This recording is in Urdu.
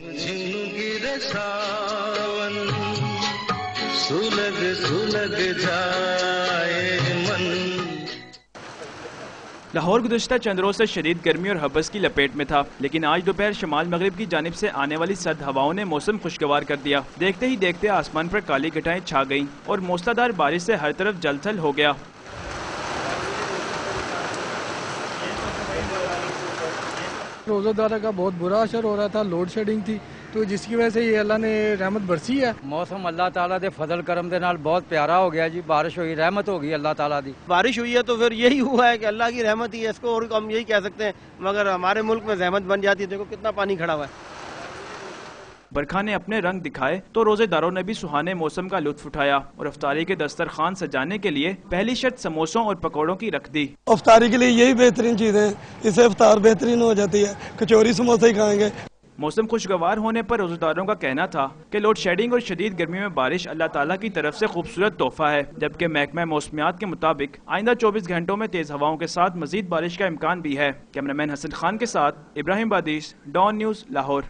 لاہور گزشتہ چند روز سے شدید گرمی اور ہبس کی لپیٹ میں تھا، لیکن آج دوپہر شمال مغرب کی جانب سے آنے والی سرد ہواؤں نے موسم خوشگوار کر دیا۔ دیکھتے ہی دیکھتے آسمان پر کالی گھٹائیں چھا گئیں اور موسلا دھار بارش سے ہر طرف جل تھل ہو گیا۔ روزہ دارہ کا بہت برا اثر ہو رہا تھا، لوڈ شیڈنگ تھی، تو جس کی وجہ سے یہ اللہ نے رحمت برسی ہے۔ موسم اللہ تعالیٰ دے فضل کرم دے نال بہت پیارا ہو گیا جی، بارش ہوئی، رحمت ہو گئی اللہ تعالیٰ دی۔ بارش ہوئی ہے تو پھر یہی ہوا ہے کہ اللہ کی رحمت ہی ہے، اس کو اور ہم یہی کہہ سکتے ہیں، مگر ہمارے ملک میں زحمت بن جاتی ہے، دیکھو کتنا پانی کھڑا ہوا ہے۔ برکھا نے اپنے رنگ دکھائے تو روزے داروں نے بھی سہانے موسم کا لطف اٹھایا اور افطاری کے دسترخوان سجانے کے لیے پہلی شرط سموسوں اور پکوڑوں کی رکھ دی۔ افطاری کے لیے یہی بہترین چیزیں ہیں، اس سے افطار بہترین ہو جاتی ہے، کچوری سموسے ہی کھائیں گے۔ موسم خوشگوار ہونے پر روزہ داروں کا کہنا تھا کہ لوڈ شیڈنگ اور شدید گرمی میں بارش اللہ تعالیٰ کی طرف سے خوبصورت تحفہ ہے، جبکہ محکمہ موسمیات کے مطابق آئندہ 24 گھنٹوں میں تیز ہواؤں کے ساتھ مزید بارش کا امکان بھی ہے۔ کیمرہ مین حسن خان کے ساتھ ابراہیم بادیش، ڈان نیوز، لاہور۔